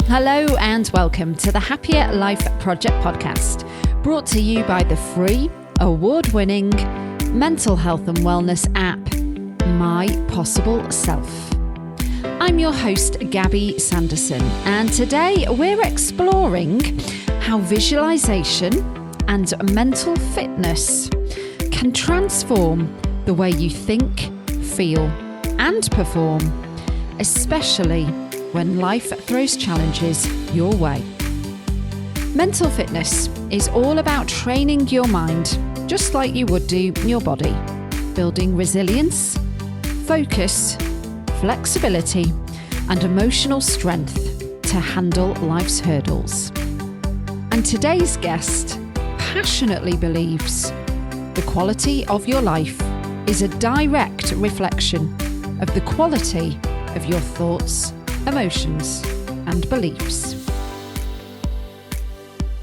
Hello and welcome to the Happier Life Project podcast, brought to you by the free, award-winning mental health and wellness app, My Possible Self. I'm your host, Gabby Sanderson, and today we're exploring how visualization and mental fitness can transform the way you think, feel, and perform, especially when life throws challenges your way. Mental fitness is all about training your mind, just like you would do your body, building resilience, focus, flexibility, and emotional strength to handle life's hurdles. And today's guest passionately believes the quality of your life is a direct reflection of the quality of your thoughts, emotions, and beliefs.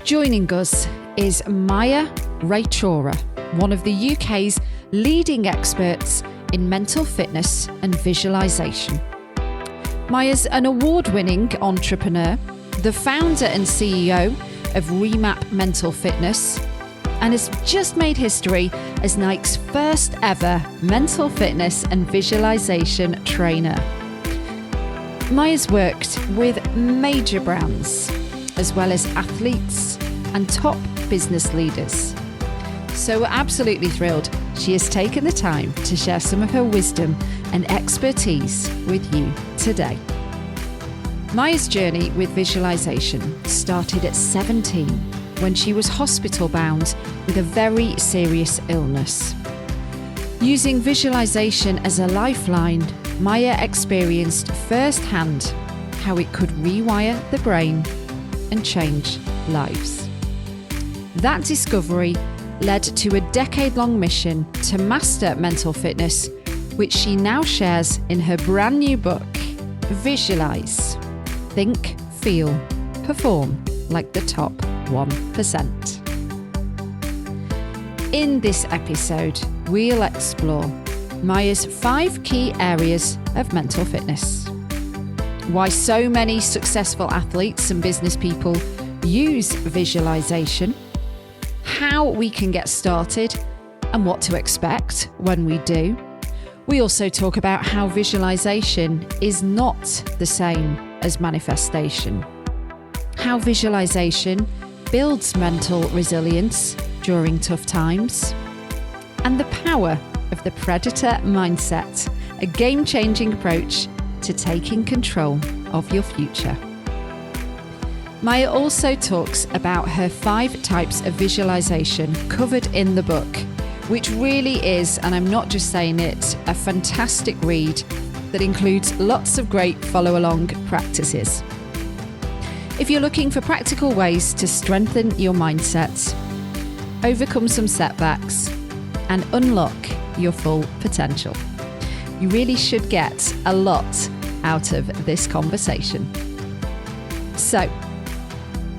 Joining us is Maya Raichoora, one of the UK's leading experts in mental fitness and visualization. Maya's an award-winning entrepreneur, the founder and CEO of Remap Mental Fitness, and has just made history as Nike's first ever mental fitness and visualization trainer. Maya's worked with major brands, as well as athletes and top business leaders. So we're absolutely thrilled she has taken the time to share some of her wisdom and expertise with you today. Maya's journey with visualization started at 17 when she was hospital bound with a very serious illness. Using visualization as a lifeline, Maya experienced firsthand how it could rewire the brain and change lives. That discovery led to a decade-long mission to master mental fitness, which she now shares in her brand new book, Visualise. Think, feel, perform like the top 1%. In this episode, we'll explore Maya's 5 key areas of mental fitness, why so many successful athletes and business people use visualization, how we can get started and what to expect when we do. We also talk about how visualization is not the same as manifestation, how visualization builds mental resilience during tough times, and the power of the predator mindset, a game-changing approach to taking control of your future. Maya also talks about her 5 types of visualization covered in the book, which really is, and I'm not just saying it, a fantastic read that includes lots of great follow-along practices. If you're looking for practical ways to strengthen your mindset, overcome some setbacks, and unlock your full potential, you really should get a lot out of this conversation. So,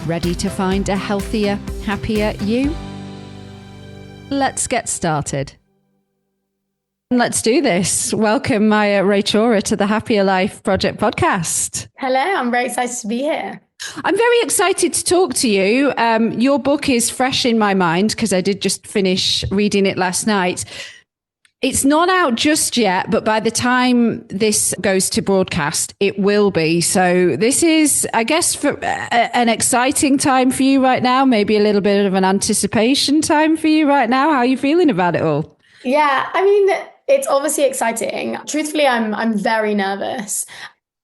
ready to find a healthier, happier you? Let's get started. Let's do this. Welcome, Maya Raichoora, to the Happier Life Project podcast. Hello, I'm very excited to be here. I'm very excited to talk to you. Your book is fresh in my mind because I did just finish reading it last night. It's not out just yet, but by the time this goes to broadcast, it will be. So this is, I guess, for an exciting time for you right now, maybe a little bit of an anticipation time for you right now. How are you feeling about it all? Yeah, I mean, it's obviously exciting. Truthfully, I'm very nervous.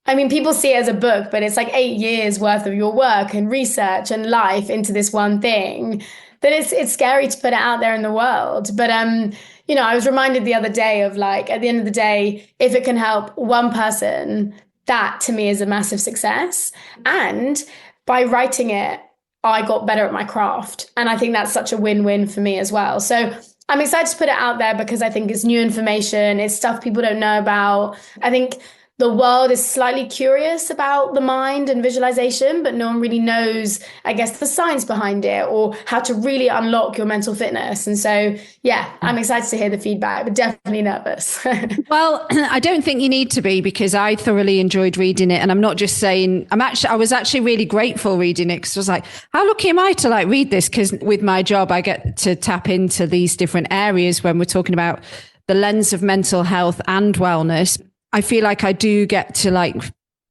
I mean, people see it as a book, but it's like 8 years worth of your work and research and life into this one thing that it's scary to put it out there in the world. But, I was reminded the other day of, like, at the end of the day, if it can help one person, that to me is a massive success. And by writing it, I got better at my craft. And I think that's such a win-win for me as well. So I'm excited to put it out there because I think it's new information. It's stuff people don't know about. I think the world is slightly curious about the mind and visualization, but no one really knows, I guess, the science behind it or how to really unlock your mental fitness. And so, yeah, I'm excited to hear the feedback, but definitely nervous. Well, I don't think you need to be, because I thoroughly enjoyed reading it. And I'm not just saying, I was actually really grateful reading it, because I was like, how lucky am I to like read this? Because with my job, I get to tap into these different areas when we're talking about the lens of mental health and wellness. I feel like I do get to like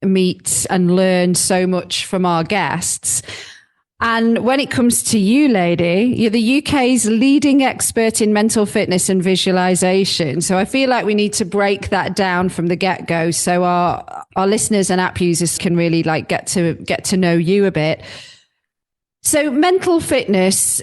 meet and learn so much from our guests. And when it comes to you, lady, you're the UK's leading expert in mental fitness and visualization. So I feel like we need to break that down from the get-go, so our listeners and app users can really like get to know you a bit. So mental fitness,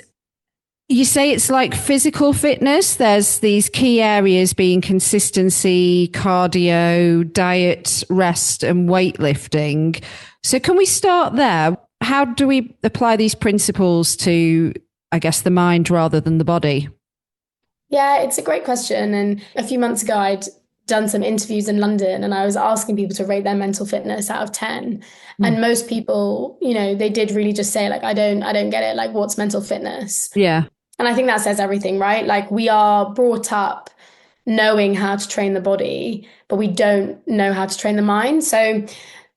you say it's like physical fitness. There's these key areas being consistency, cardio, diet, rest, and weightlifting. So can we start there? How do we apply these principles to, I guess, the mind rather than the body? Yeah, it's a great question. And a few months ago, I'd done some interviews in London and I was asking people to rate their mental fitness out of 10. And most people, they did really just say like, I don't get it. Like, what's mental fitness? Yeah. And I think that says everything, right? Like, we are brought up knowing how to train the body, but we don't know how to train the mind. So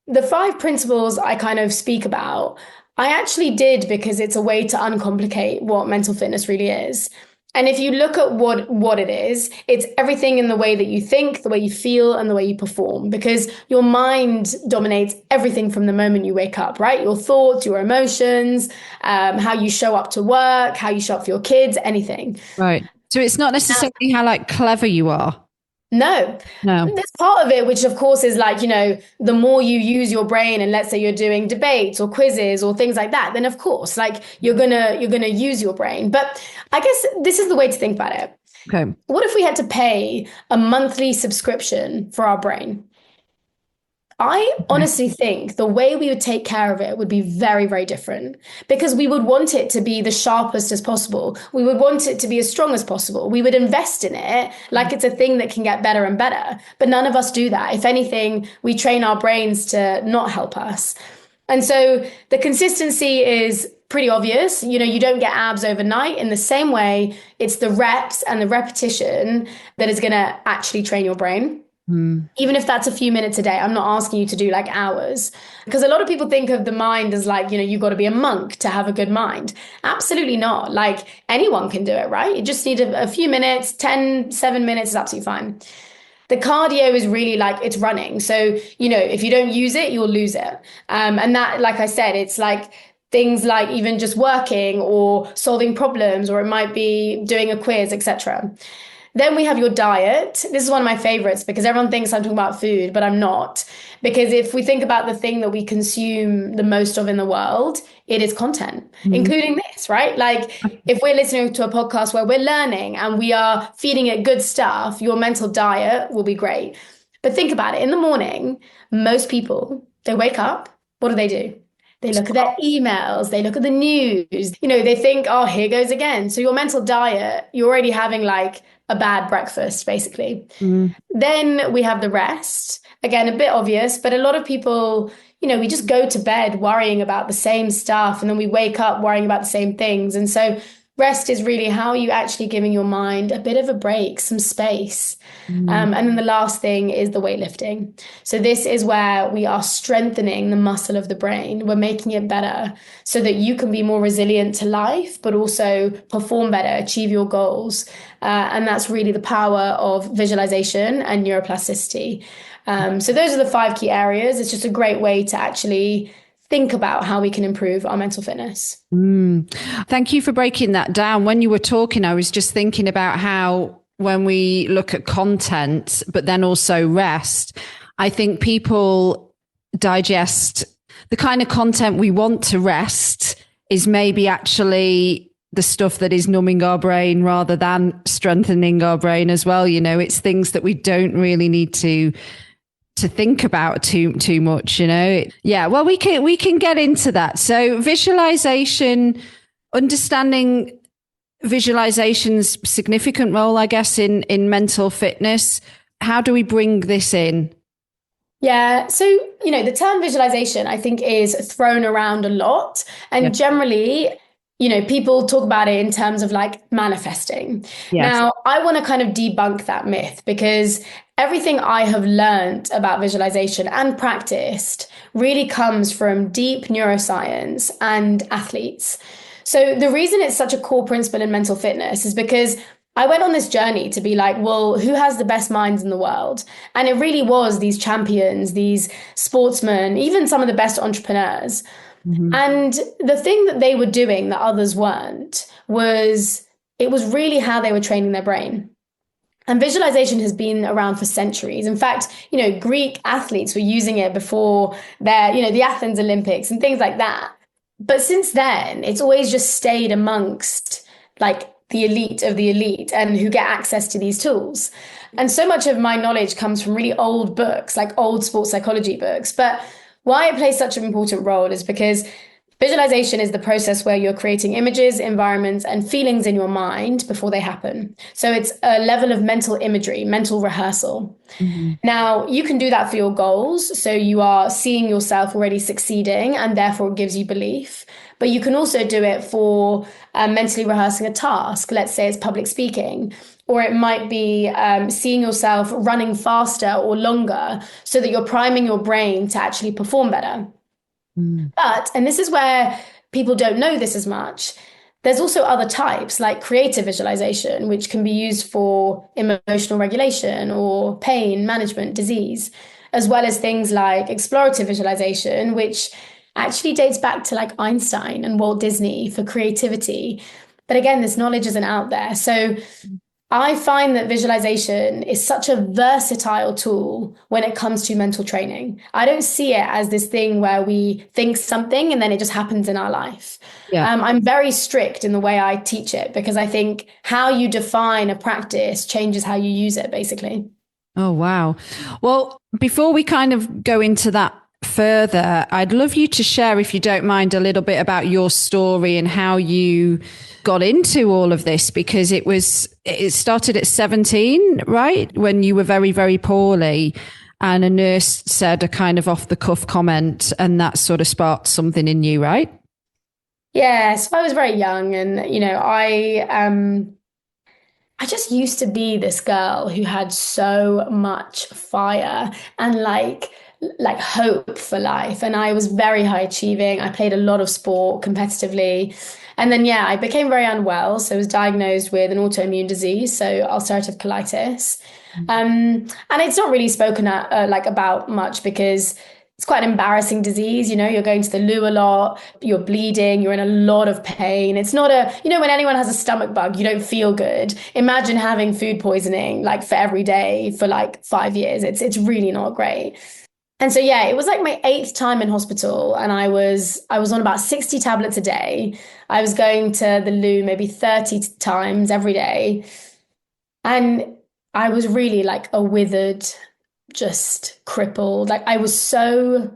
the 5 principles I kind of speak about, I actually did because it's a way to uncomplicate what mental fitness really is. And if you look at what it is, it's everything in the way that you think, the way you feel, and the way you perform, because your mind dominates everything from the moment you wake up, right? Your thoughts, your emotions, how you show up to work, how you show up for your kids, anything. Right. So it's not necessarily how like clever you are. No. There's part of it, which of course is like, the more you use your brain, and let's say you're doing debates or quizzes or things like that, then of course, like you're gonna use your brain. But I guess this is the way to think about it. Okay. What if we had to pay a monthly subscription for our brain? I honestly think the way we would take care of it would be very, very different, because we would want it to be the sharpest as possible. We would want it to be as strong as possible. We would invest in it like it's a thing that can get better and better. But none of us do that. If anything, we train our brains to not help us. And so the consistency is pretty obvious. You don't get abs overnight. In the same way, it's the reps and the repetition that is going to actually train your brain. Even if that's a few minutes a day. I'm not asking you to do like hours, because a lot of people think of the mind as like, you've got to be a monk to have a good mind. Absolutely not. Like, anyone can do it, right? You just need a few minutes. 7 minutes is absolutely fine. The cardio is really like, it's running. So, if you don't use it, you'll lose it. And that, like I said, it's like things like even just working or solving problems, or it might be doing a quiz, etc. Then we have your diet. This is one of my favorites, because everyone thinks I'm talking about food, but I'm not. Because if we think about the thing that we consume the most of in the world, it is content, including this, right? Like, if we're listening to a podcast where we're learning and we are feeding it good stuff, your mental diet will be great. But think about it. In the morning, most people, they wake up. What do? They look at their emails, they look at the news, they think, oh, here goes again. So your mental diet, you're already having like a bad breakfast, basically. Then we have the rest. Again, a bit obvious, but a lot of people, we just go to bed worrying about the same stuff, and then we wake up worrying about the same things. And so rest is really how you actually giving your mind a bit of a break, some space. And then the last thing is the weightlifting. So this is where we are strengthening the muscle of the brain. We're making it better so that you can be more resilient to life, but also perform better, achieve your goals. And that's really the power of visualization and neuroplasticity. So those are the 5 key areas. It's just a great way to actually think about how we can improve our mental fitness. Thank you for breaking that down. When you were talking, I was just thinking about how when we look at content, but then also rest, I think people digest the kind of content we want to rest is maybe actually the stuff that is numbing our brain rather than strengthening our brain as well. It's things that we don't really need to think about too much, Yeah, well, we can get into that. So visualization, understanding visualization's significant role, I guess, in mental fitness. How do we bring this in? Yeah. So, the term visualization, I think, is thrown around a lot. Yeah. And generally, people talk about it in terms of like manifesting. Yes. Now, I want to kind of debunk that myth because everything I have learned about visualization and practiced really comes from deep neuroscience and athletes. So, the reason it's such a core principle in mental fitness is because I went on this journey to be like, well, who has the best minds in the world? And it really was these champions, these sportsmen, even some of the best entrepreneurs. Hmm. And the thing that they were doing that others weren't was it was really how they were training their brain. And visualization has been around for centuries. In fact, Greek athletes were using it before the Athens Olympics and things like that. But since then, it's always just stayed amongst like the elite of the elite and who get access to these tools. And so much of my knowledge comes from really old books, like old sports psychology books. But why it plays such an important role is because visualization is the process where you're creating images, environments, and feelings in your mind before they happen. So it's a level of mental imagery, mental rehearsal. Hmm. Now, you can do that for your goals. So you are seeing yourself already succeeding, and therefore it gives you belief. But you can also do it for mentally rehearsing a task. Let's say it's public speaking, or it might be seeing yourself running faster or longer so that you're priming your brain to actually perform better. Mm. But, and this is where people don't know this as much, there's also other types like creative visualization, which can be used for emotional regulation or pain management, disease, as well as things like explorative visualization, which actually dates back to like Einstein and Walt Disney for creativity. But again, this knowledge isn't out there. So I find that visualization is such a versatile tool when it comes to mental training. I don't see it as this thing where we think something and then it just happens in our life. Yeah. I'm very strict in the way I teach it because I think how you define a practice changes how you use it, basically. Oh, wow. Well, before we kind of go into that further, I'd love you to share, if you don't mind, a little bit about your story and how you got into all of this, because it started at 17, right? When you were very, very poorly. And a nurse said a kind of off the cuff comment, and that sort of sparked something in you, right? Yeah, so I was very young and I just used to be this girl who had so much fire and like hope for life. And I was very high achieving. I played a lot of sport competitively. And then I became very unwell. So I was diagnosed with an autoimmune disease, so ulcerative colitis. And it's not really spoken like about much because it's quite an embarrassing disease. You're going to the loo a lot, you're bleeding, you're in a lot of pain. It's not when anyone has a stomach bug, you don't feel good. Imagine having food poisoning like for every day for like 5 years. It's really not great. And so it was like my eighth time in hospital, and I was on about 60 tablets a day. I was going to the loo maybe 30 times every day. And I was really like a withered, just crippled. Like I was so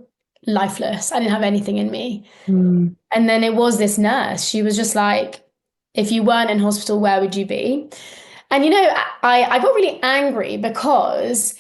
lifeless. I didn't have anything in me. Mm. And then it was this nurse. She was just like, if you weren't in hospital, where would you be? And I got really angry because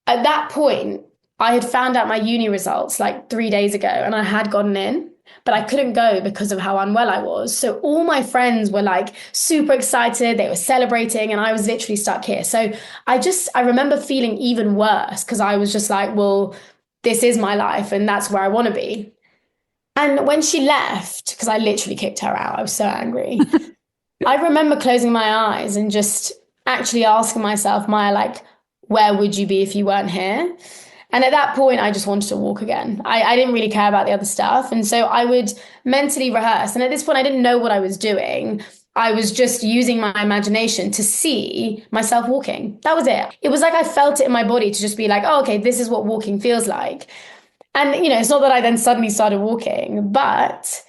at that point, I had found out my uni results like 3 days ago and I had gotten in, but I couldn't go because of how unwell I was. So all my friends were like super excited. They were celebrating and I was literally stuck here. So I remember feeling even worse because I was just like, well, this is my life and that's where I want to be. And when she left, because I literally kicked her out, I was so angry. I remember closing my eyes and just actually asking myself, Maya, like, where would you be if you weren't here? And at that point, I just wanted to walk again. I didn't really care about the other stuff. And so I would mentally rehearse. And at this point, I didn't know what I was doing. I was just using my imagination to see myself walking. That was it. It was like I felt it in my body to just be like, oh, okay, this is what walking feels like. And, it's not that I then suddenly started walking, but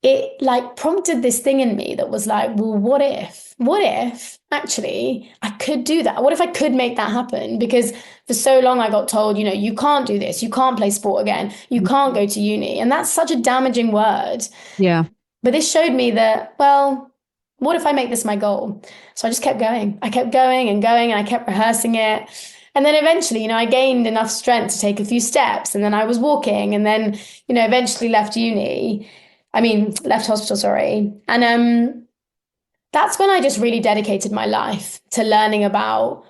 it like prompted this thing in me that was like, well, what if actually I could do that? What if I could make that happen? Because for so long I got told, you can't do this, you can't play sport again, you can't go to uni. And that's such a damaging word. Yeah. But this showed me that, well, what if I make this my goal? So I just kept going. I kept going and going and I kept rehearsing it. And then eventually, I gained enough strength to take a few steps, and then I was walking, and then, eventually left hospital, sorry. And that's when I just really dedicated my life to learning about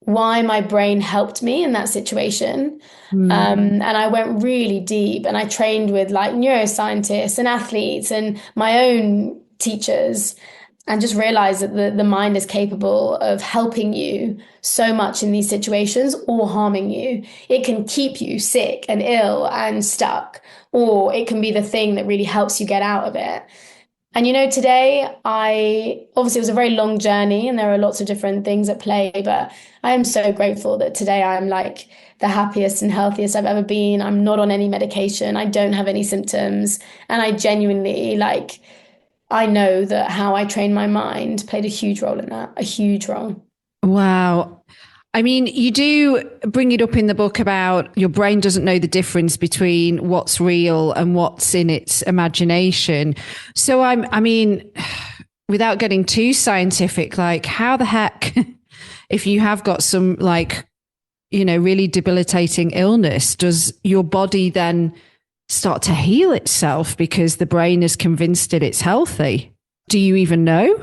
why my brain helped me in that situation. And I went really deep, and I trained with like neuroscientists and athletes and my own teachers, and just realized that the mind is capable of helping you so much in these situations or harming you. It can keep you sick and ill and stuck, or it can be the thing that really helps you get out of it. And today obviously it was a very long journey and there are lots of different things at play, but I am so grateful that today I'm like the happiest and healthiest I've ever been. I'm not on any medication. I don't have any symptoms. And I genuinely I know that how I trained my mind played a huge role in that, a huge role. Wow. I mean, you do bring it up in the book about your brain doesn't know the difference between what's real and what's in its imagination. So I mean, without getting too scientific, like how the heck, if you have got some really debilitating illness, does your body then start to heal itself because the brain is convinced it's healthy? Do you even know?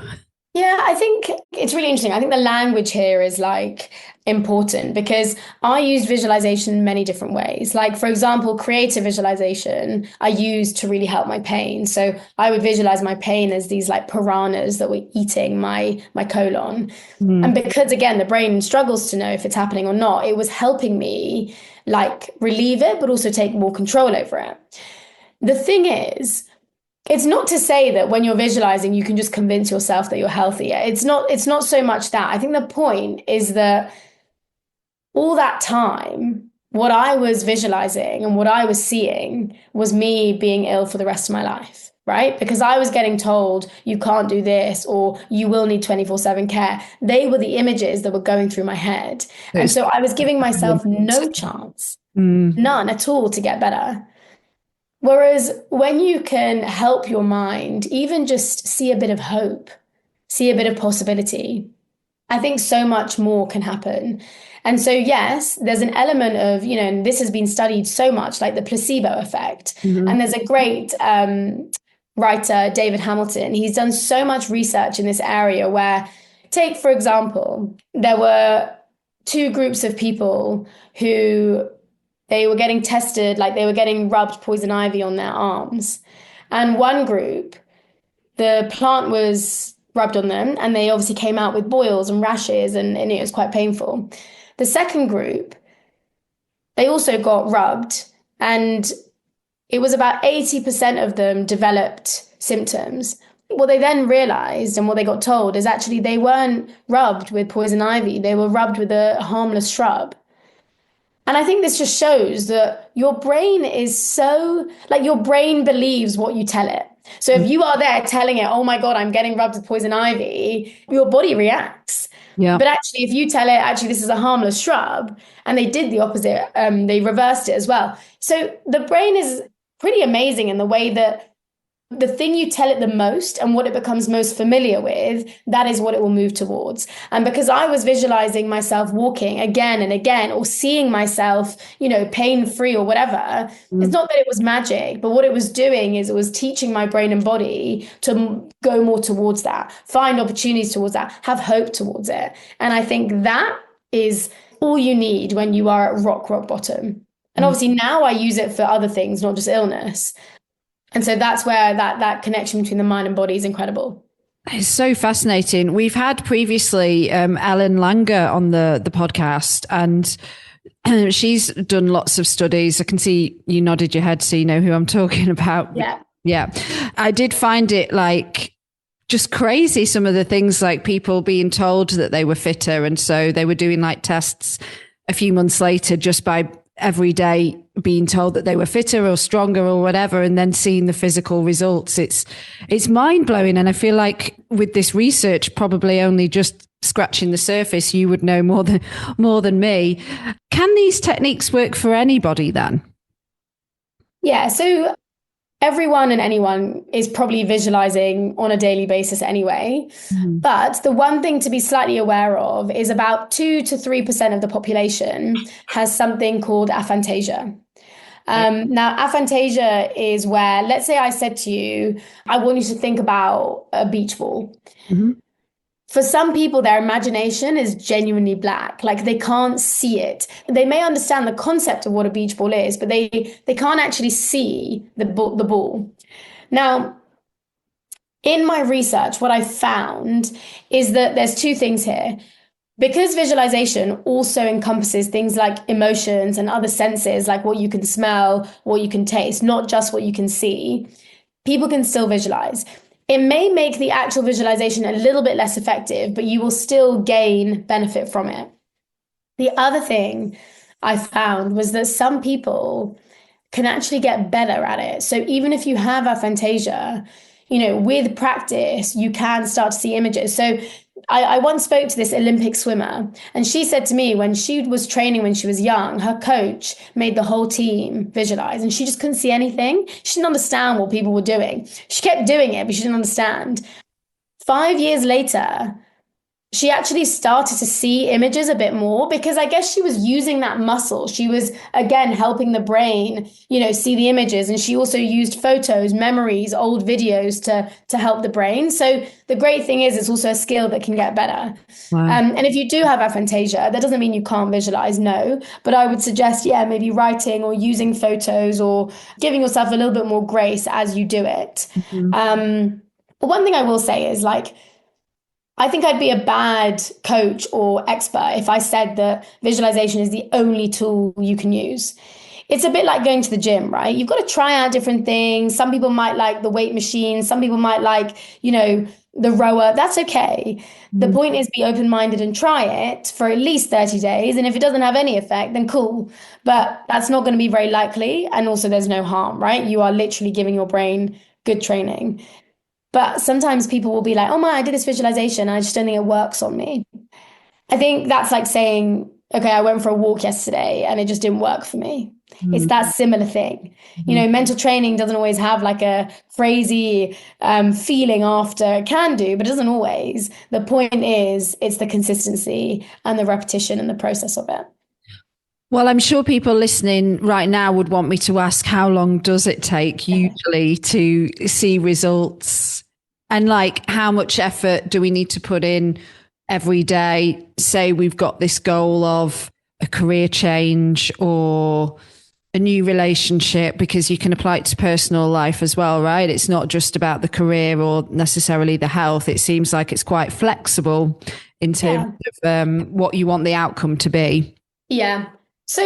Yeah, I think it's really interesting. I think the language here is important because I use visualization in many different ways. Like, for example, creative visualization, I use to really help my pain. So I would visualize my pain as these piranhas that were eating my colon. And because, again, the brain struggles to know if it's happening or not, it was helping me relieve it, but also take more control over it. The thing is, it's not to say that when you're visualizing, you can just convince yourself that you're healthier. It's not so much that. I think the point is that all that time, what I was visualizing and what I was seeing was me being ill for the rest of my life, right? Because I was getting told, you can't do this, or you will need 24/7 care. They were the images that were going through my head. And so I was giving myself no chance, none at all, to get better. Whereas when you can help your mind, even just see a bit of hope, see a bit of possibility, I think so much more can happen. And so, yes, there's an element of, and this has been studied so much, like the placebo effect. And there's a great writer, David Hamilton. He's done so much research in this area where, take, for example, there were two groups of people who they were getting tested, they were getting rubbed poison ivy on their arms. And one group, the plant was rubbed on them and they obviously came out with boils and rashes and it was quite painful. The second group, they also got rubbed and it was about 80% of them developed symptoms. What they then realized and what they got told is actually they weren't rubbed with poison ivy, they were rubbed with a harmless shrub. And I think this just shows that your brain is so, your brain believes what you tell it. So if you are there telling it, oh my God, I'm getting rubbed with poison ivy, your body reacts. Yeah. But actually, if you tell it, actually, this is a harmless shrub, and they did the opposite, they reversed it as well. So the brain is pretty amazing in the way that the thing you tell it the most and what it becomes most familiar with, that is what it will move towards. And because I was visualizing myself walking again and again, or seeing myself, pain-free or whatever, it's not that it was magic, but what it was doing is it was teaching my brain and body to go more towards that, find opportunities towards that, have hope towards it. And I think that is all you need when you are at rock bottom. And obviously now I use it for other things, not just illness. And so that's where that connection between the mind and body is incredible. It's so fascinating. We've had previously Ellen Langer on the podcast, and she's done lots of studies. I can see you nodded your head, so you know who I'm talking about. Yeah. I did find it just crazy, some of the things, people being told that they were fitter. And so they were doing tests a few months later just by every day being told that they were fitter or stronger or whatever, and then seeing the physical results. It's mind blowing. And I feel like with this research, probably only just scratching the surface, you would know more than me. Can these techniques work for anybody then? Yeah. So everyone and anyone is probably visualizing on a daily basis anyway. But the one thing to be slightly aware of is about 2 to 3% of the population has something called aphantasia. Now, aphantasia is where, let's say I said to you, I want you to think about a beach ball. For some people, their imagination is genuinely black. Like they can't see it. They may understand the concept of what a beach ball is, but they can't actually see the ball. Now, in my research, what I found is that there's two things here. Because visualization also encompasses things like emotions and other senses, like what you can smell, what you can taste, not just what you can see, people can still visualize. It may make the actual visualization a little bit less effective, but you will still gain benefit from it. The other thing I found was that some people can actually get better at it. So even if you have aphantasia, with practice, you can start to see images. So I once spoke to this Olympic swimmer, and she said to me when she was training when she was young, her coach made the whole team visualize, and she just couldn't see anything. She didn't understand what people were doing. She kept doing it, but she didn't understand. 5 years later, she actually started to see images a bit more because I guess she was using that muscle. She was, again, helping the brain, see the images. And she also used photos, memories, old videos to help the brain. So the great thing is it's also a skill that can get better. Wow. And if you do have aphantasia, that doesn't mean you can't visualize, no. But I would suggest, maybe writing or using photos or giving yourself a little bit more grace as you do it. But one thing I will say is I think I'd be a bad coach or expert if I said that visualization is the only tool you can use. It's a bit like going to the gym, right? You've got to try out different things. Some people might like the weight machine. Some people might like, the rower. That's okay. The point is be open-minded and try it for at least 30 days. And if it doesn't have any effect, then cool. But that's not going to be very likely. And also there's no harm, right? You are literally giving your brain good training. But sometimes people will be like, oh my, I did this visualization. I just don't think it works on me. I think that's like saying, okay, I went for a walk yesterday and it just didn't work for me. It's that similar thing. Mental training doesn't always have like a crazy feeling after. It can do, but it doesn't always. The point is, it's the consistency and the repetition and the process of it. Well, I'm sure people listening right now would want me to ask, how long does it take usually to see results? And how much effort do we need to put in every day? Say we've got this goal of a career change or a new relationship, because you can apply it to personal life as well, right? It's not just about the career or necessarily the health. It seems like it's quite flexible in terms of what you want the outcome to be. Yeah. So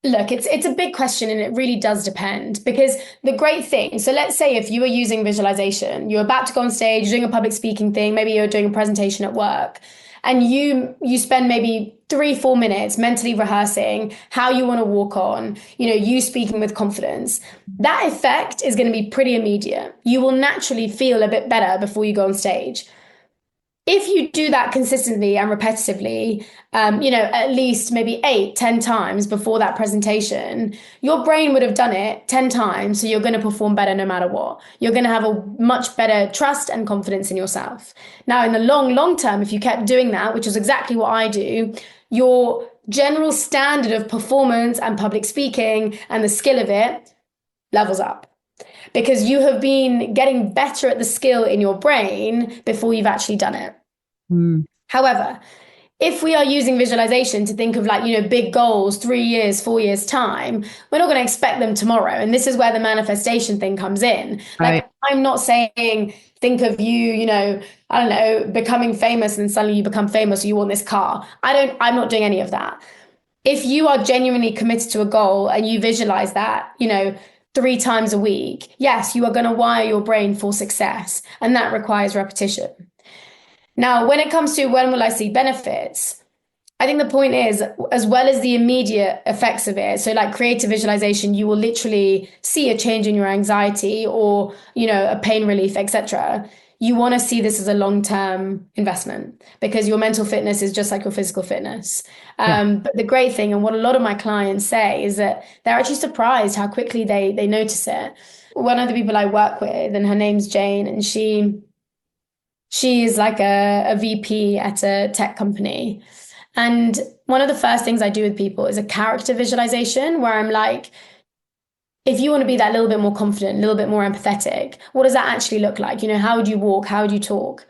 look, it's a big question and it really does depend, because the great thing, so let's say if you were using visualization, you're about to go on stage, you're doing a public speaking thing, maybe you're doing a presentation at work, and you spend maybe 3-4 minutes mentally rehearsing how you want to walk on, you speaking with confidence. That effect is going to be pretty immediate. You will naturally feel a bit better before you go on stage. If you do that consistently and repetitively, at least maybe 8-10 times before that presentation, your brain would have done it 10 times. So you're going to perform better no matter what. You're going to have a much better trust and confidence in yourself. Now, in the long term, if you kept doing that, which is exactly what I do, your general standard of performance and public speaking and the skill of it levels up. Because you have been getting better at the skill in your brain before you've actually done it. However, if we are using visualization to think of big goals, 3 years, 4 years time, we're not going to expect them tomorrow. And this is where the manifestation thing comes in. Right. I'm not saying, think of you, I don't know, becoming famous and suddenly you become famous or you want this car. I'm not doing any of that. If you are genuinely committed to a goal and you visualize that, 3 times a week, yes, you are going to wire your brain for success. And that requires repetition. Now, when it comes to when will I see benefits, I think the point is, as well as the immediate effects of it, so like creative visualization, you will literally see a change in your anxiety or, a pain relief, etc. you want to see this as a long-term investment because your mental fitness is just like your physical fitness. But the great thing, and what a lot of my clients say, is that they're actually surprised how quickly they notice it. One of the people I work with, and her name's Jane, and she is like a VP at a tech company. And one of the first things I do with people is a character visualization where I'm like, if you want to be that little bit more confident, a little bit more empathetic, what does that actually look like? You know, how would you walk? How would you talk?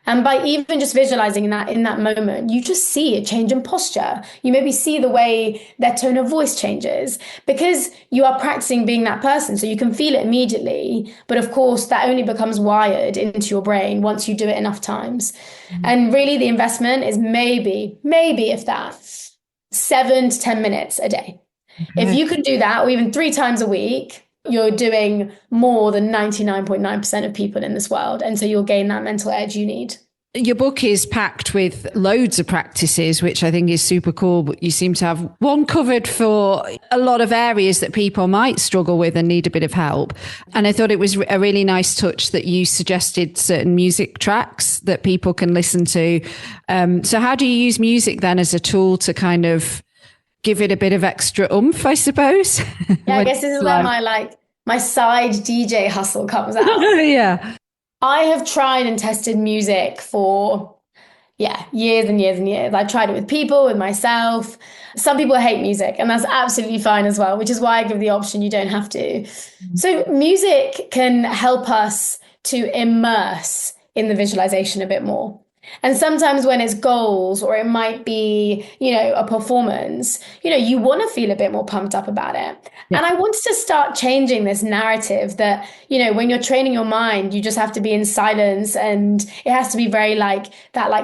And by even just visualizing in that moment, you just see a change in posture. You maybe see the way their tone of voice changes because you are practicing being that person. So you can feel it immediately. But of course, that only becomes wired into your brain once you do it enough times. And really the investment is maybe if that, 7 to 10 minutes a day. If you can do that, or even 3 times a week, you're doing more than 99.9% of people in this world. And so you'll gain that mental edge you need. Your book is packed with loads of practices, which I think is super cool, but you seem to have one covered for a lot of areas that people might struggle with and need a bit of help. And I thought it was a really nice touch that you suggested certain music tracks that people can listen to. So how do you use music then as a tool to kind of give it a bit of extra oomph, I suppose? Yeah, I guess this is where my side DJ hustle comes out. Yeah. I have tried and tested music for, years and years and years. I've tried it with people, with myself. Some people hate music, and that's absolutely fine as well, which is why I give the option you don't have to. So music can help us to immerse in the visualization a bit more. And sometimes when it's goals or it might be, a performance, you want to feel a bit more pumped up about it. Yeah. And I wanted to start changing this narrative that, when you're training your mind, you just have to be in silence and it has to be very like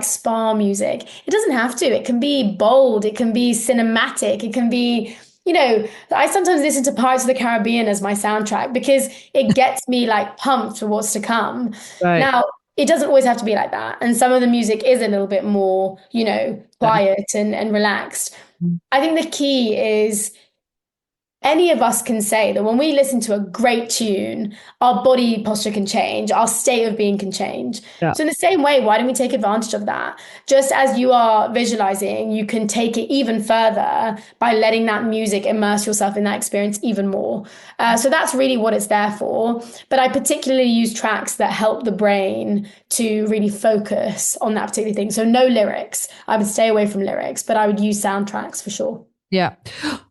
spa music. It doesn't have to. It can be bold. It can be cinematic. It can be, I sometimes listen to Pirates of the Caribbean as my soundtrack because it gets me like pumped for what's to come. Right. Now, it doesn't always have to be like that. And some of the music is a little bit more, quiet and relaxed. I think the key is any of us can say that when we listen to a great tune, our body posture can change, our state of being can change. Yeah. So in the same way, why don't we take advantage of that? Just as you are visualizing, you can take it even further by letting that music immerse yourself in that experience even more. So that's really what it's there for. But I particularly use tracks that help the brain to really focus on that particular thing. So no lyrics. I would stay away from lyrics, but I would use soundtracks for sure. Yeah.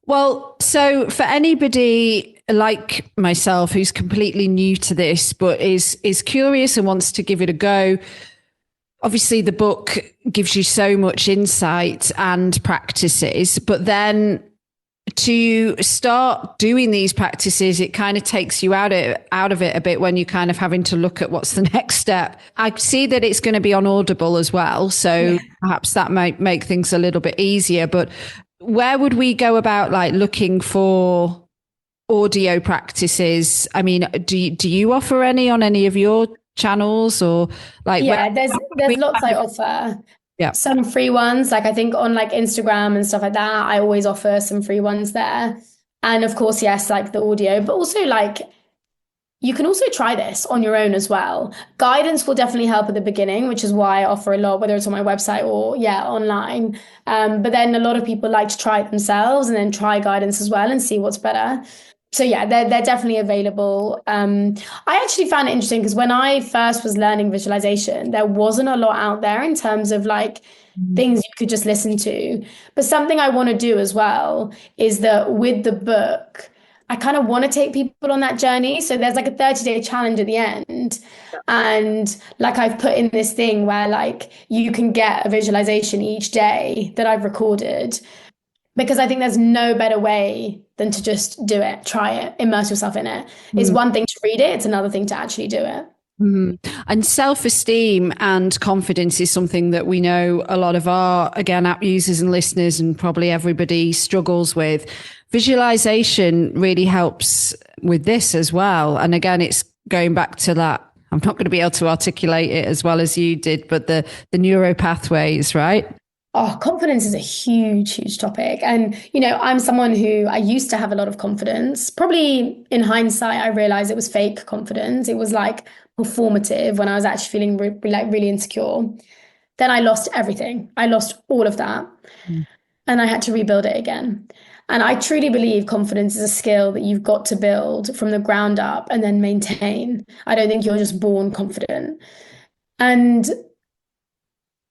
Well, so for anybody like myself who's completely new to this, but is curious and wants to give it a go, obviously the book gives you so much insight and practices, but then to start doing these practices, it kind of takes you out of it a bit when you're kind of having to look at what's the next step. I see that it's going to be on Audible as well. So perhaps that might make things a little bit easier, but where would we go about like looking for audio practices? I mean, do you offer any on any of your channels or like? Yeah, there's lots I offer. Yeah, some free ones. Like I think on like Instagram and stuff like that, I always offer some free ones there. And of course, yes, like the audio, but also like you can also try this on your own as well. Guidance will definitely help at the beginning, which is why I offer a lot, whether it's on my website or online. But then a lot of people like to try it themselves and then try guidance as well and see what's better. So yeah, they're definitely available. I actually found it interesting because when I first was learning visualization, there wasn't a lot out there in terms of like things you could just listen to. But something I want to do as well is that with the book, I kind of want to take people on that journey. So there's like a 30-day challenge at the end. And like I've put in this thing where like you can get a visualization each day that I've recorded, because I think there's no better way than to just do it, try it, immerse yourself in it. It's one thing to read it. It's another thing to actually do it. And self-esteem and confidence is something that we know a lot of our, again, app users and listeners and probably everybody struggles with. Visualization really helps with this as well. And again, it's going back to that. I'm not going to be able to articulate it as well as you did, but the neuro pathways, right? Oh, confidence is a huge, huge topic. And, I'm someone who I used to have a lot of confidence. Probably in hindsight, I realized it was fake confidence. It was like performative when I was actually feeling like really insecure. Then I lost everything. I lost all of that. Mm. And I had to rebuild it again. And I truly believe confidence is a skill that you've got to build from the ground up and then maintain. I don't think you're just born confident. And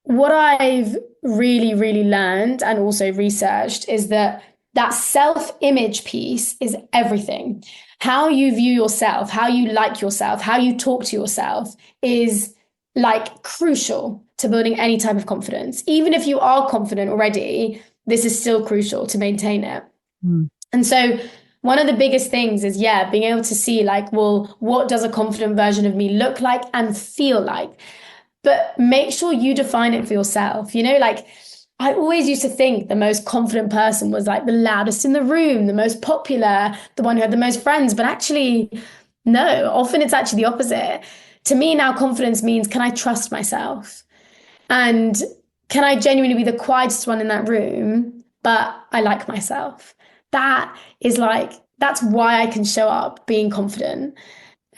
what I've really, really learned and also researched is that self-image piece is everything. How you view yourself, how you like yourself, how you talk to yourself is like crucial to building any type of confidence. Even if you are confident already, this is still crucial to maintain it. Mm. And so one of the biggest things is, being able to see like, well, what does a confident version of me look like and feel like? But make sure you define it for yourself. Like I always used to think the most confident person was like the loudest in the room, the most popular, the one who had the most friends. But actually, no, often it's actually the opposite. To me now, confidence means, can I trust myself? And can I genuinely be the quietest one in that room, but I like myself? That is like, that's why I can show up being confident.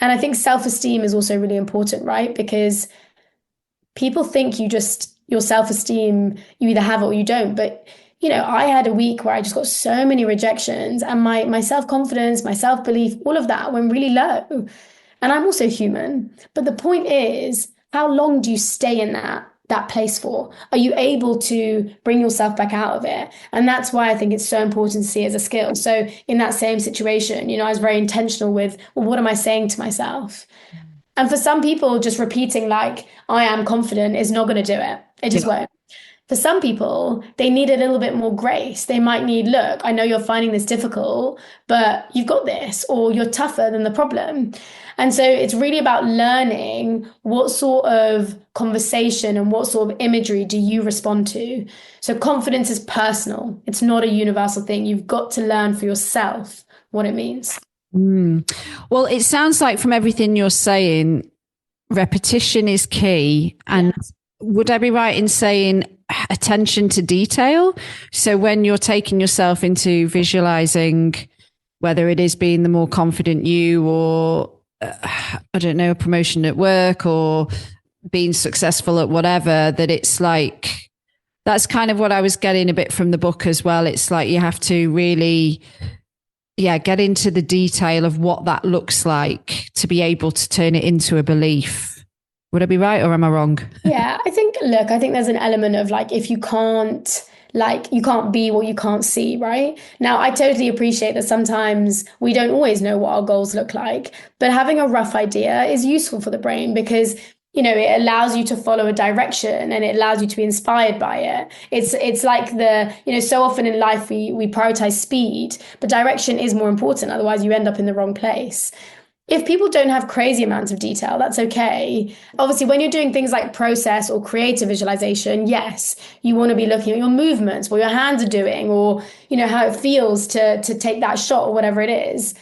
And I think self-esteem is also really important, right? Because people think your self-esteem, you either have it or you don't. But, I had a week where I just got so many rejections and my self-confidence, my self-belief, all of that went really low. And I'm also human. But the point is, how long do you stay in that place for? Are you able to bring yourself back out of it? And that's why I think it's so important to see it as a skill. So in that same situation, I was very intentional with, well, what am I saying to myself? And for some people, just repeating like, I am confident is not going to do it. It just won't. For some people, they need a little bit more grace. They might need, look, I know you're finding this difficult, but you've got this, or you're tougher than the problem. And so it's really about learning what sort of conversation and what sort of imagery do you respond to. So confidence is personal. It's not a universal thing. You've got to learn for yourself what it means. Mm. Well, it sounds like from everything you're saying, repetition is key. And would I be right in saying attention to detail? So when you're taking yourself into visualizing, whether it is being the more confident you or, I don't know, a promotion at work or being successful at whatever, that it's like, that's kind of what I was getting a bit from the book as well. It's like you have to really get into the detail of what that looks like to be able to turn it into a belief. Would I be right or am I wrong? Yeah, I think there's an element of like, if you can't be what you can't see, right? Now, I totally appreciate that sometimes we don't always know what our goals look like, but having a rough idea is useful for the brain because it allows you to follow a direction and it allows you to be inspired by it. It's like so often in life we prioritize speed, but direction is more important. Otherwise you end up in the wrong place. If people don't have crazy amounts of detail, that's okay. Obviously, when you're doing things like process or creative visualization, yes, you want to be looking at your movements, what your hands are doing, or how it feels to take that shot or whatever it is.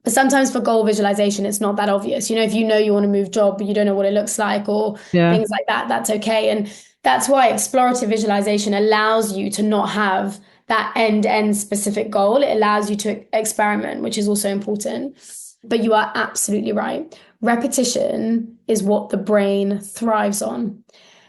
But sometimes for goal visualization, it's not that obvious. If you want to move job, but you don't know what it looks like or things like that, that's okay. And that's why explorative visualization allows you to not have that end-to-end specific goal. It allows you to experiment, which is also important. But you are absolutely right. Repetition is what the brain thrives on.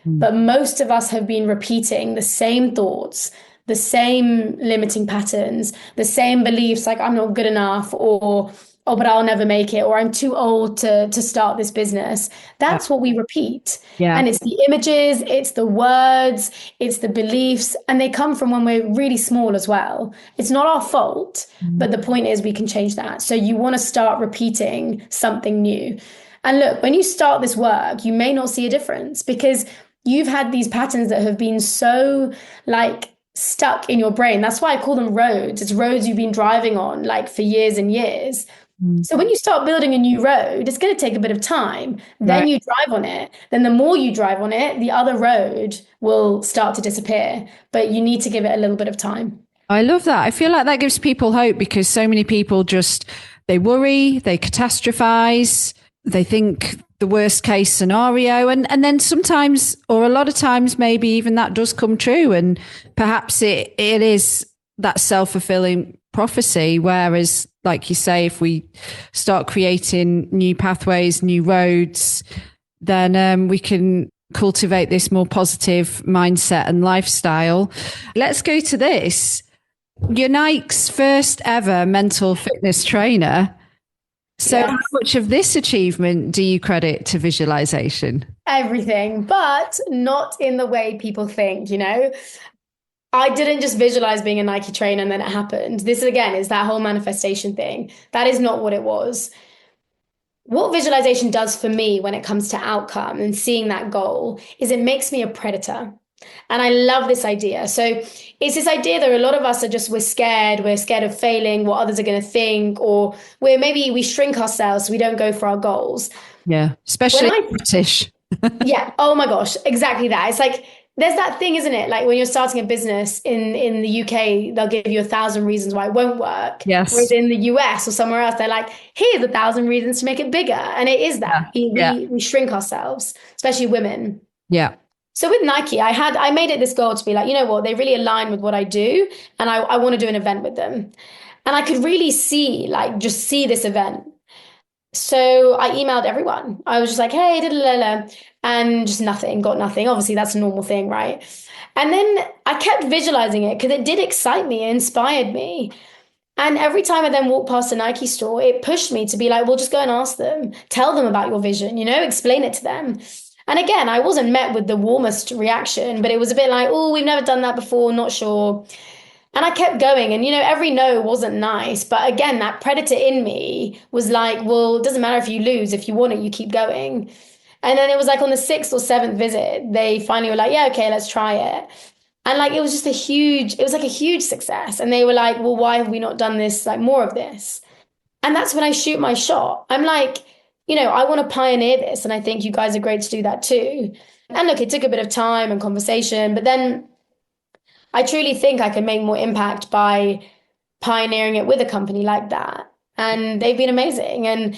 But most of us have been repeating the same thoughts, the same limiting patterns, the same beliefs like I'm not good enough or, oh, but I'll never make it, or I'm too old to start this business. That's what we repeat. Yeah. And it's the images, it's the words, it's the beliefs, and they come from when we're really small as well. It's not our fault, but the point is we can change that. So you want to start repeating something new. And look, when you start this work, you may not see a difference because you've had these patterns that have been so like stuck in your brain. That's why I call them roads. It's roads you've been driving on like for years and years. So when you start building a new road, it's going to take a bit of time. Then you drive on it. Then the more you drive on it, the other road will start to disappear. But you need to give it a little bit of time. I love that. I feel like that gives people hope because so many people they worry, they catastrophize, they think the worst case scenario. And then sometimes, or a lot of times, maybe even that does come true. And perhaps it is that self-fulfilling prophecy. Whereas, like you say, if we start creating new pathways, new roads, then we can cultivate this more positive mindset and lifestyle. Let's go to this. You're Nike's first ever mental fitness trainer. So yes. How much of this achievement do you credit to visualization? Everything, but not in the way people think, you know? I didn't just visualize being a Nike trainer and then it happened. This, again, is that whole manifestation thing. That is not what it was. What visualization does for me when it comes to outcome and seeing that goal is it makes me a predator. And I love this idea. So it's this idea that a lot of us are just, we're scared of failing, what others are going to think, or we shrink ourselves so we don't go for our goals. Yeah, especially British. Yeah, oh my gosh, exactly that. It's like, there's that thing, isn't it? Like when you're starting a business in the UK, they'll give you 1,000 reasons why it won't work. Yes. Whereas in the US or somewhere else, they're like, here's 1,000 reasons to make it bigger. And it is that. We shrink ourselves, especially women. Yeah. So with Nike, I made it this goal to be like, you know what, they really align with what I do. And I want to do an event with them. And I could really see this event. So I emailed everyone. I was just like, hey, and just nothing, got nothing. Obviously, that's a normal thing, right? And then I kept visualizing it because it did excite me, it inspired me. And every time I then walked past a Nike store, it pushed me to be like, well, just go and ask them. Tell them about your vision, explain it to them. And again, I wasn't met with the warmest reaction, but it was a bit like, oh, we've never done that before, not sure. And I kept going. And, every no wasn't nice. But again, that predator in me was like, well, it doesn't matter if you lose. If you want it, you keep going. And then it was like on the 6th or 7th visit, they finally were like, yeah, okay, let's try it. And like, it was just a huge success. And they were like, well, why have we not done this, like more of this? And that's when I shoot my shot. I'm like, I want to pioneer this. And I think you guys are great to do that too. And look, it took a bit of time and conversation, but then I truly think I can make more impact by pioneering it with a company like that. And they've been amazing. And,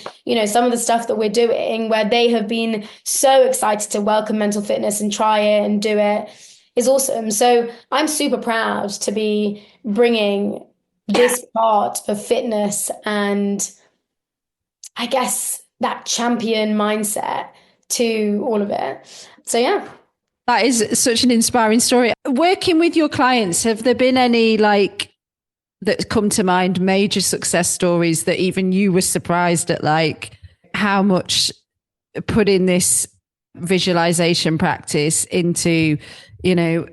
some of the stuff that we're doing where they have been so excited to welcome mental fitness and try it and do it is awesome. So I'm super proud to be bringing this part of fitness and I guess that champion mindset to all of it. So, yeah. That is such an inspiring story. Working with your clients, have there been any that come to mind, major success stories that even you were surprised at, like how much putting this visualization practice into, a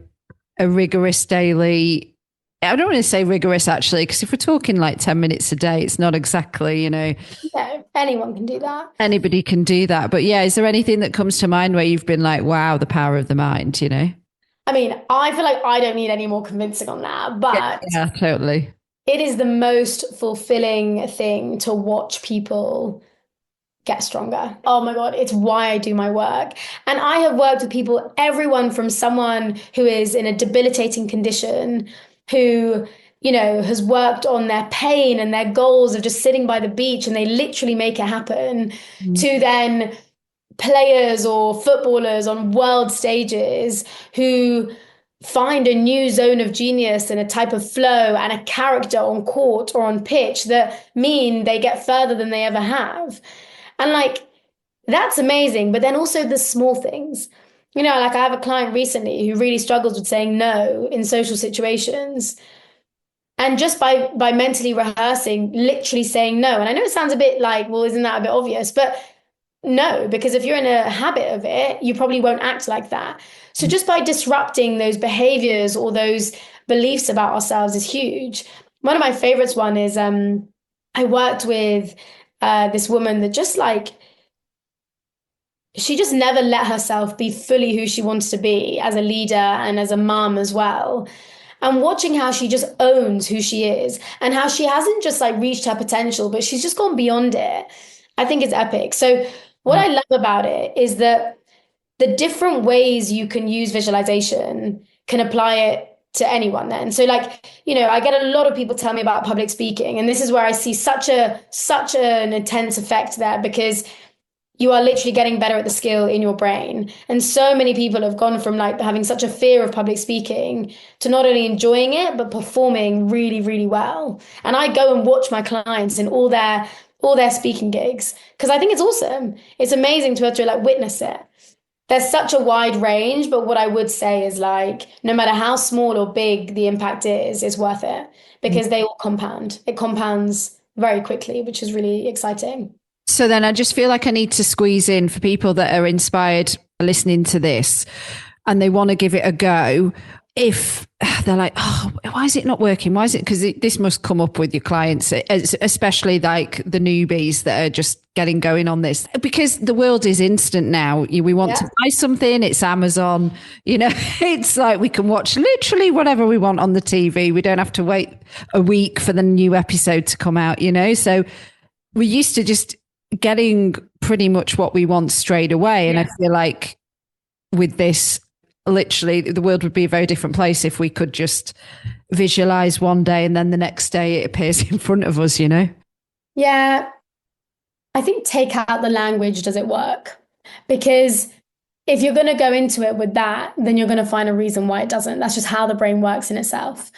rigorous daily, I don't want to say rigorous actually, because if we're talking like 10 minutes a day, it's not exactly, Yeah, anyone can do that. Anybody can do that. But yeah, is there anything that comes to mind where you've been like, wow, the power of the mind, I mean, I feel like I don't need any more convincing on that, but yeah, totally. It is the most fulfilling thing to watch people get stronger. Oh my God, it's why I do my work. And I have worked with people, everyone from someone who is in a debilitating condition, who, has worked on their pain and their goals of just sitting by the beach and they literally make it happen, to then players or footballers on world stages who find a new zone of genius and a type of flow and a character on court or on pitch that mean they get further than they ever have. And that's amazing. But then also the small things, I have a client recently who really struggles with saying no in social situations. And just by mentally rehearsing, literally saying no. And I know it sounds a bit like, well, isn't that a bit obvious? But no, because if you're in a habit of it, you probably won't act like that. So just by disrupting those behaviors or those beliefs about ourselves is huge. One of my favorites one is I worked with this woman that she just never let herself be fully who she wants to be as a leader and as a mom as well. And watching how she just owns who she is and how she hasn't just reached her potential, but she's just gone beyond it, I think it's epic. So what I love about it is that the different ways you can use visualization can apply it to anyone then. So I get a lot of people tell me about public speaking, and this is where I see such an intense effect there, because you are literally getting better at the skill in your brain. And so many people have gone from like having such a fear of public speaking to not only enjoying it, but performing really, really well. And I go and watch my clients in all their speaking gigs because I think it's awesome. It's amazing to be able to like witness it. There's such a wide range, but what I would say is like, no matter how small or big the impact is, it's worth it because they all compound. It compounds very quickly, which is really exciting. So then I just feel like I need to squeeze in for people that are inspired listening to this and they want to give it a go. If they're like, oh, why is it not working? Why is it? Because this must come up with your clients, especially like the newbies that are just getting going on this, because the world is instant now. We want to buy something, it's Amazon, it's like we can watch literally whatever we want on the TV. We don't have to wait a week for the new episode to come out, So we're used to just getting pretty much what we want straight away. And I feel like with this, literally the world would be a very different place if we could just visualize one day and then the next day it appears in front of us, Yeah. I think take out the language, does it work? Because if you're going to go into it with that, then you're going to find a reason why it doesn't. That's just how the brain works in itself.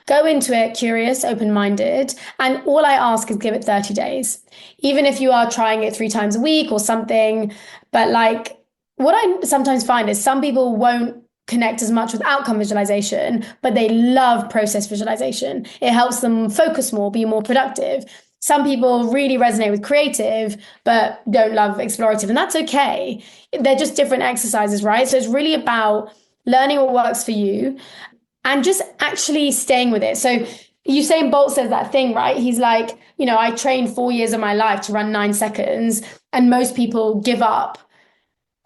Go into it curious, open-minded, and all I ask is give it 30 days. Even if you are trying it 3 times a week or something, but like what I sometimes find is some people won't connect as much with outcome visualization, but they love process visualization. It helps them focus more, be more productive. Some people really resonate with creative, but don't love explorative, and that's okay. They're just different exercises, right? So it's really about learning what works for you and just actually staying with it. So Usain Bolt says that thing, right? He's like, I trained 4 years of my life to run 9 seconds, and most people give up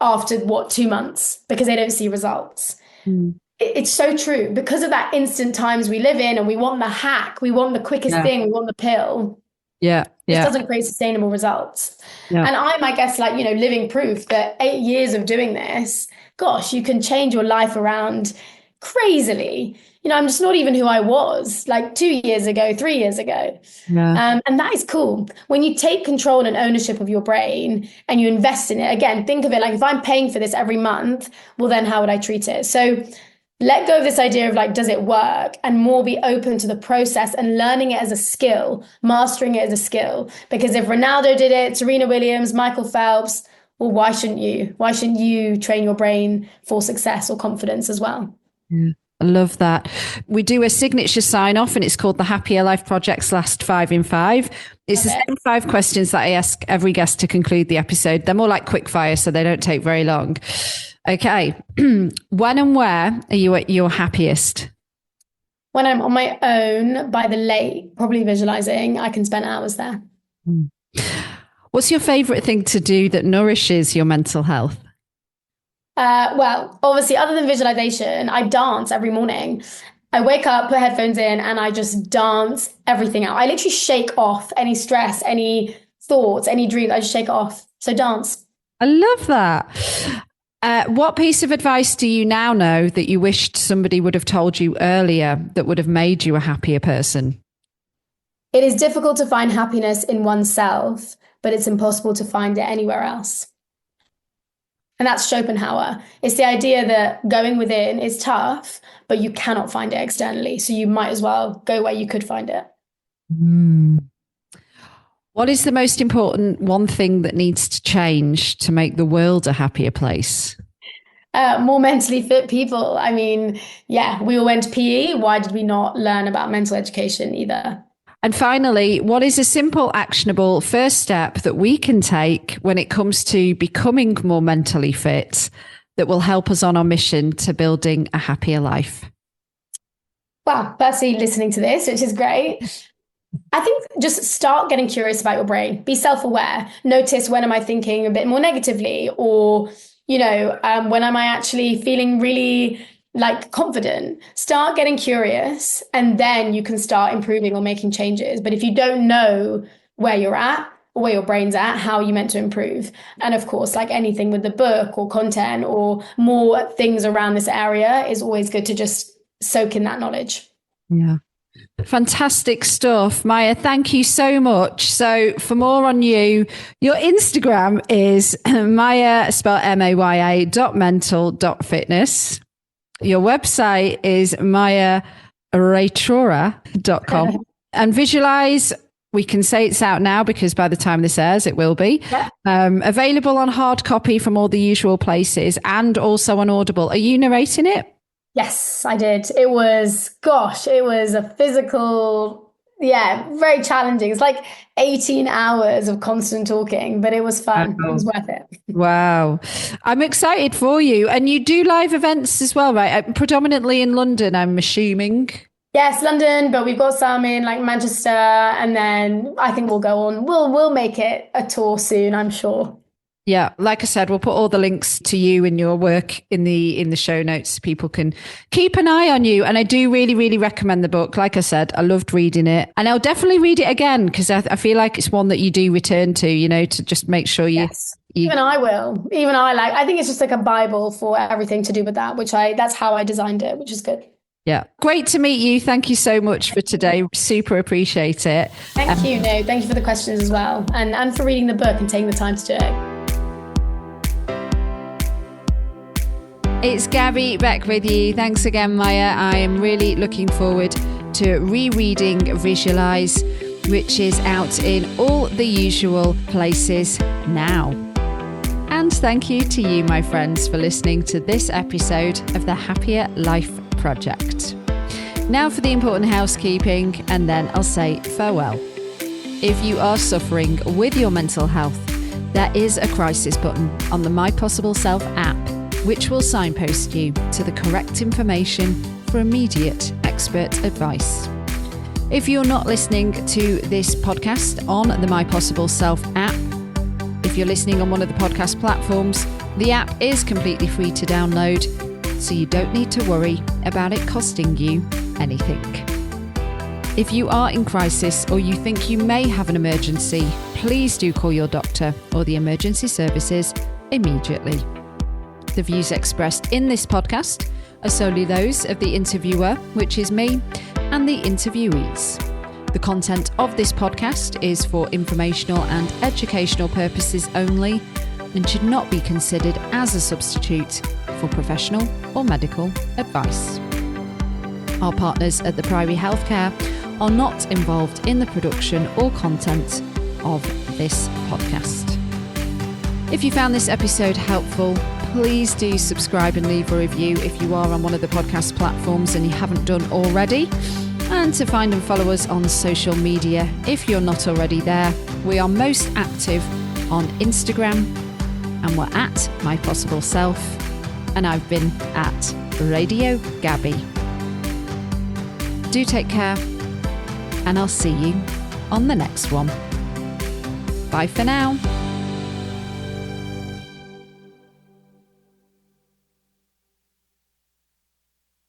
after 2 months because they don't see results. It's so true because of that instant times we live in, and we want the hack, we want the quickest thing, we want the pill. This doesn't create sustainable results. And I'm, I guess, like, living proof that 8 years of doing this, gosh, you can change your life around crazily. I'm just not even who I was like 2 years ago, 3 years ago. And that is cool. When you take control and ownership of your brain and you invest in it, again, think of it like, if I'm paying for this every month, well, then how would I treat it? So let go of this idea of like, does it work? And more be open to the process and learning it as a skill, mastering it as a skill. Because if Ronaldo did it, Serena Williams, Michael Phelps, well, why shouldn't you? Why shouldn't you train your brain for success or confidence as well? I love that. We do a signature sign off and it's called the Happier Life Project's Last 5 in 5. It's the same 5 questions that I ask every guest to conclude the episode. They're more like quick fire, so they don't take very long. Okay. When and where are you at your happiest? When I'm on my own by the lake, probably visualizing. I can spend hours there. What's your favorite thing to do that nourishes your mental health? Well, obviously, other than visualization, I dance every morning. I wake up, put headphones in, and I just dance everything out. I literally shake off any stress, any thoughts, any dreams. I just shake it off. So dance. I love that. What piece of advice do you now know that you wished somebody would have told you earlier that would have made you a happier person? It is difficult to find happiness in oneself, but it's impossible to find it anywhere else. And that's Schopenhauer. It's the idea that going within is tough, but you cannot find it externally. So you might as well go where you could find it. What is the most important one thing that needs to change to make the world a happier place? More mentally fit people. I mean, we all went to PE. Why did we not learn about mental education either? And finally, what is a simple, actionable first step that we can take when it comes to becoming more mentally fit that will help us on our mission to building a happier life? Well, firstly, listening to this, which is great. I think just start getting curious about your brain. Be self-aware. Notice, when am I thinking a bit more negatively? Or, when am I actually feeling really like confident? Start getting curious, and then you can start improving or making changes. But if you don't know where you're at or where your brain's at, how are you meant to improve? And of course, like anything with the book or content or more things around this area, is always good to just soak in that knowledge. Yeah. Fantastic stuff. Maya, thank you so much. So for more on you, your Instagram is Maya, spelled Maya.mental.fitness. Your website is Maya Raichoora.com. And Visualise, we can say it's out now because by the time this airs, it will be. Yeah. Available on hard copy from all the usual places and also on Audible. Are you narrating it? Yes, I did. It was a physical, very challenging. It's like 18 hours of constant talking, but it was fun. It was worth it. Wow. I'm excited for you. And you do live events as well, right? Predominantly in London, I'm assuming. Yes, London, but we've got some in like Manchester, and then I think we'll go on. We'll make it a tour soon, I'm sure. Yeah, like I said, we'll put all the links to you and your work in the show notes so people can keep an eye on you. And I do really, really recommend the book. Like I said, I loved reading it, and I'll definitely read it again because I feel like it's one that you do return to, to just make sure you. Yes. Even I will. I think it's just like a Bible for everything to do with that, that's how I designed it, which is good. Yeah. Great to meet you. Thank you so much for today. Super appreciate it. Thank you. No, thank you for the questions as well. And for reading the book and taking the time to do it. It's Gabby back with you. Thanks again, Maya. I am really looking forward to rereading Visualise, which is out in all the usual places now. And thank you to you, my friends, for listening to this episode of the Happier Life Project. Now for the important housekeeping, and then I'll say farewell. If you are suffering with your mental health, there is a crisis button on the My Possible Self app, which will signpost you to the correct information for immediate expert advice. If you're not listening to this podcast on the My Possible Self app, if you're listening on one of the podcast platforms, the app is completely free to download, so you don't need to worry about it costing you anything. If you are in crisis or you think you may have an emergency, please do call your doctor or the emergency services immediately. The views expressed in this podcast are solely those of the interviewer, which is me, and the interviewees. The content of this podcast is for informational and educational purposes only and should not be considered as a substitute for professional or medical advice. Our partners at the Priory Healthcare are not involved in the production or content of this podcast. If you found this episode helpful, please do subscribe and leave a review if you are on one of the podcast platforms and you haven't done already. And to find and follow us on social media if you're not already there. We are most active on Instagram, and we're at My Possible Self, and I've been at Radio Gabby. Do take care, and I'll see you on the next one. Bye for now.